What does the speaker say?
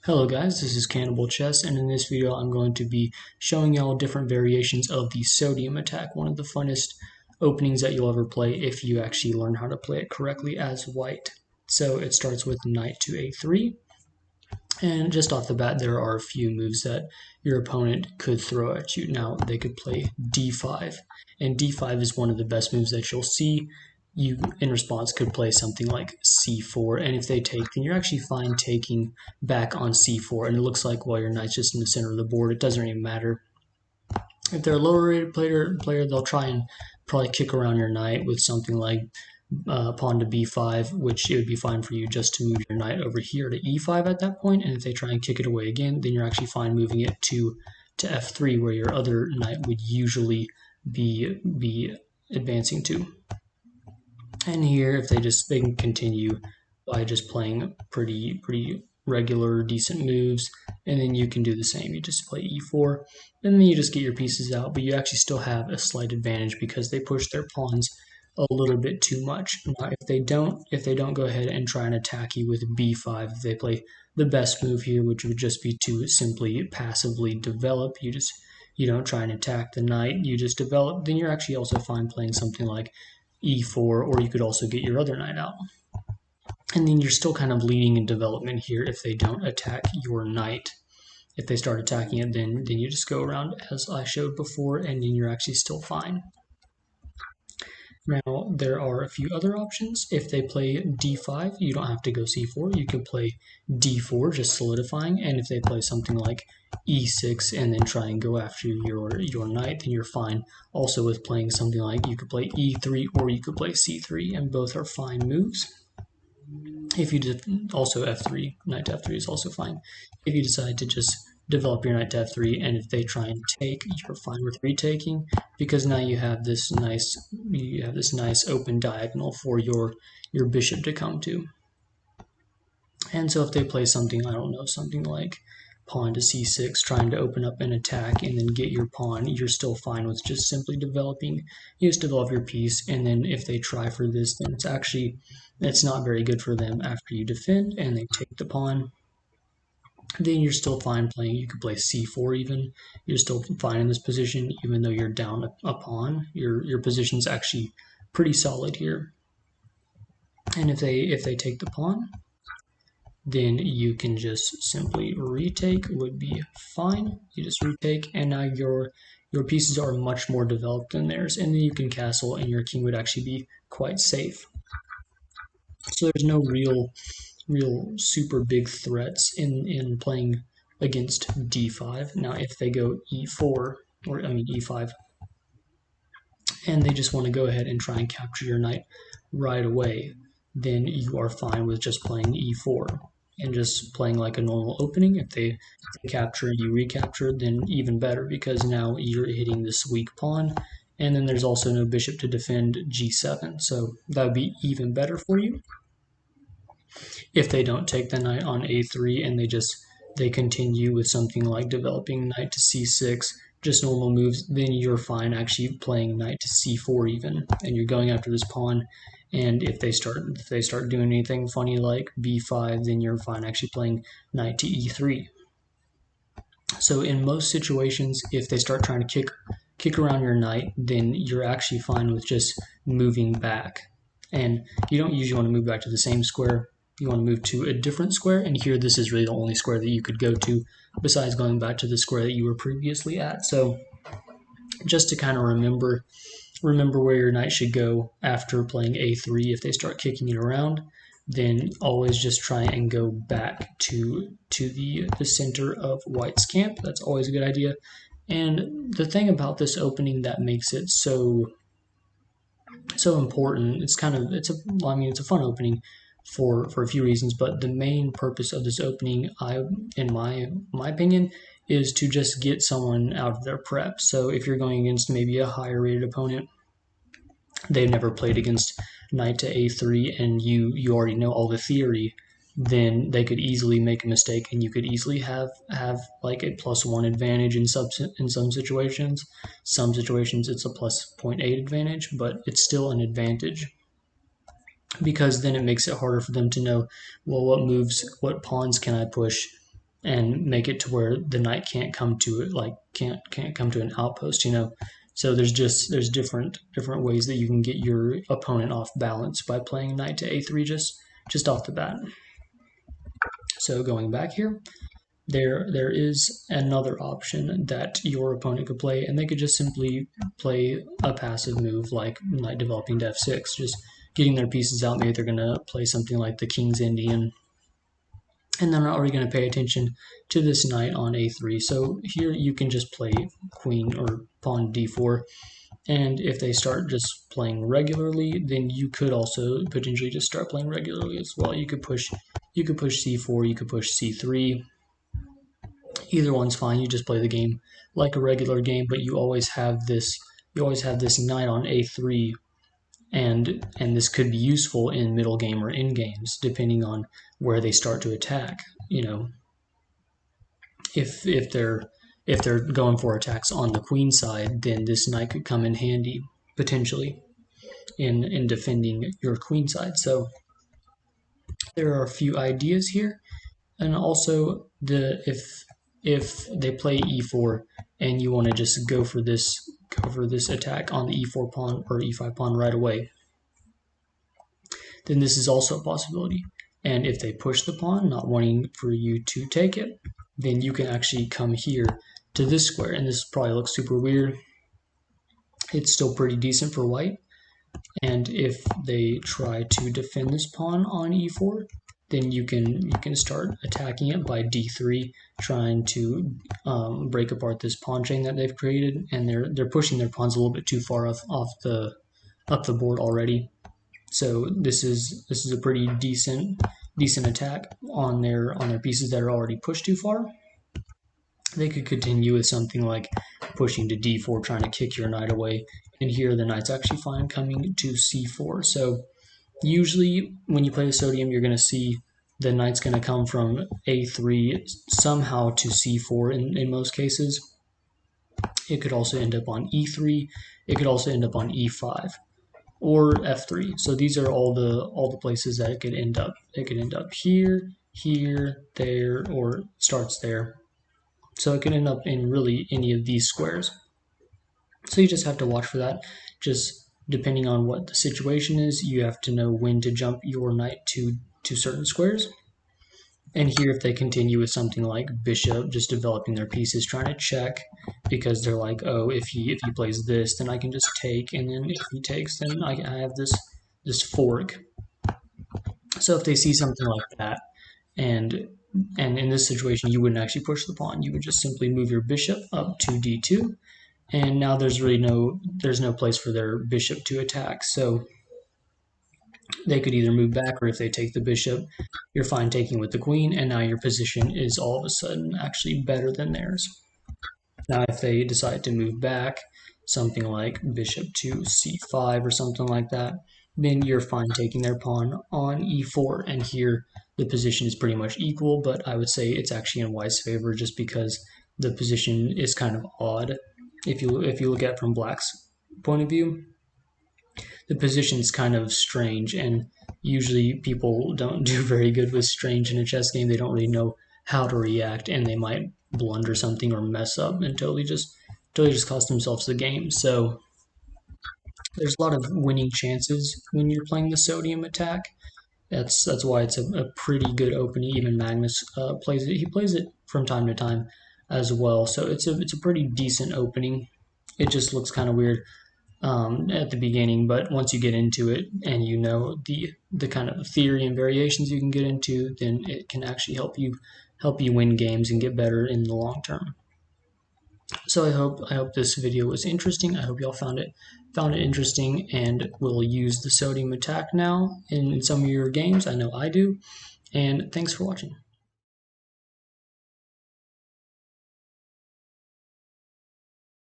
Hello guys, this is CannibalChess, and in this video I'm going to be showing y'all different variations of the sodium attack, one of the funnest openings that you'll ever play if you actually learn how to play it correctly as white. So it starts with knight to a3, and just off the bat there are a few moves that your opponent could throw at you. Now they could play d5, and d5 is one of the best moves that you'll see. You, in response, could play something like c4, and if they take, then you're actually fine taking back on c4, and it looks like, well, your knight's just in the center of the board. It doesn't really matter. If they're a lower rated player, they'll try and probably kick around your knight with something like pawn to b5, which it would be fine for you just to move your knight over here to e5 at that point, and if they try and kick it away again, then you're actually fine moving it to f3, where your other knight would usually be advancing to. And here, if they can continue by just playing pretty regular, decent moves, and then you can do the same. You just play e4, and then you just get your pieces out, but you actually still have a slight advantage because they push their pawns a little bit too much. Now, if they don't go ahead and try and attack you with b5, if they play the best move here, which would just be to simply passively develop, you don't try and attack the knight, you just develop, then you're actually also fine playing something like e4, or you could also get your other knight out. And then you're still kind of leading in development here if they don't attack your knight. If they start attacking it, then you just go around as I showed before, and then you're actually still fine. Now, there are a few other options. If they play d5, you don't have to go c4. You could play d4, just solidifying, and if they play something like e6 and then try and go after your knight, then you're fine. Also with playing something like, you could play e3 or you could play c3, and both are fine moves. If you did also f3, knight to f3 is also fine. If you decide to just develop your knight to f3, and if they try and take, you're fine with retaking, because now you have this nice open diagonal for your bishop to come to. And so if they play something, I don't know, something like pawn to c6, trying to open up an attack and then get your pawn, you're still fine with just simply developing. You just develop your piece, and then if they try for this, then it's not very good for them after you defend and they take the pawn. Then you're still fine playing. You could play c4 even. You're still fine in this position, even though you're down a pawn. Your position's actually pretty solid here. And if they take the pawn, then you can just simply retake, would be fine. You just retake, and now your pieces are much more developed than theirs, and then you can castle, and your king would actually be quite safe. So there's no real super big threats in playing against d5. Now, if they go e4, or I mean e5, and they just want to go ahead and try and capture your knight right away, then you are fine with just playing e4 and just playing like a normal opening. If they capture, you recapture, then even better, because now you're hitting this weak pawn, and then there's also no bishop to defend g7, so that would be even better for you. If they don't take the knight on a3 and they continue with something like developing knight to c6, just normal moves, then you're fine actually playing knight to c4 even, and you're going after this pawn. And if they start doing anything funny like b5, then you're fine actually playing knight to e3. So in most situations, if they start trying to kick around your knight, then you're actually fine with just moving back. And you don't usually want to move back to the same square. You want to move to a different square, and here this is really the only square that you could go to besides going back to the square that you were previously at. So just to kind of remember where your knight should go after playing a3. If they start kicking it around, then always just try and go back to the center of white's camp. That's always a good idea. And the thing about this opening that makes it so important, it's a fun opening for a few reasons, but the main purpose of this opening, in my opinion, is to just get someone out of their prep. So if you're going against maybe a higher rated opponent, they've never played against knight to a3, and you already know all the theory, then they could easily make a mistake, and you could easily have like a +1 advantage in some situations. Some situations it's a +0.8 advantage, but it's still an advantage, because then it makes it harder for them to know, well, what pawns can I push and make it to where the knight can't come to it, like can't come to an outpost, you know. So there's different ways that you can get your opponent off balance by playing knight to a3 just off the bat. So going back here, there is another option that your opponent could play, and they could just simply play a passive move like knight developing to f6, just getting their pieces out. Maybe they're going to play something like the King's Indian, and they're not really going to pay attention to this knight on a3. So here you can just play queen or pawn d4, and if they start just playing regularly, then you could also potentially just start playing regularly as well. You could push c4, you could push c3. Either one's fine. You just play the game like a regular game, but you always have this knight on a3, and this could be useful in middle game or end games depending on where they start to attack. You know, if they're going for attacks on the queen side, then this knight could come in handy potentially in defending your queen side. So there are a few ideas here, and also if they play e4 and you want to just go for this attack on the e4 pawn or e5 pawn right away, then this is also a possibility. And if they push the pawn, not wanting for you to take it, then you can actually come here to this square, and this probably looks super weird. It's still pretty decent for white. And if they try to defend this pawn on e4, then you can start attacking it by d3, trying to break apart this pawn chain that they've created, and they're pushing their pawns a little bit too far up the board already. So this is a pretty decent attack on their pieces that are already pushed too far. They could continue with something like pushing to d4, trying to kick your knight away, and here the knight's actually fine coming to c4. So usually when you play the Sodium, you're going to see the knight's going to come from a3 somehow to c4 in most cases. It could also end up on e3. It could also end up on e5 or f3. So these are all the places that it could end up. It could end up here, here, there, or starts there. So it could end up in really any of these squares. So you just have to watch for that. Just depending on what the situation is, you have to know when to jump your knight to certain squares. And here, if they continue with something like bishop, just developing their pieces, trying to check, because they're like, oh, if he plays this, then I can just take, and then if he takes, then I have this fork. So if they see something like that, and in this situation, you wouldn't actually push the pawn. You would just simply move your bishop up to d2, and now there's no place for their bishop to attack. So they could either move back, or if they take the bishop, you're fine taking with the queen, and now your position is all of a sudden actually better than theirs. Now if they decide to move back, something like bishop to c5 or something like that, then you're fine taking their pawn on e4, and here the position is pretty much equal, but I would say it's actually in white's favor just because the position is kind of odd. If you look at it from black's point of view, the position's kind of strange, and usually people don't do very good with strange in a chess game. They don't really know how to react, and they might blunder something or mess up and totally just cost themselves the game. So there's a lot of winning chances when you're playing the Sodium attack. That's why it's a pretty good opening. Even Magnus plays it. He plays it from time to time as well. So it's a pretty decent opening. It just looks kind of weird at the beginning, but once you get into it and you know the kind of theory and variations you can get into, then it can actually help you win games and get better in the long term. So I hope this video was interesting. I hope y'all found it interesting and will use the Sodium attack now in some of your games. I know I do. And thanks for watching.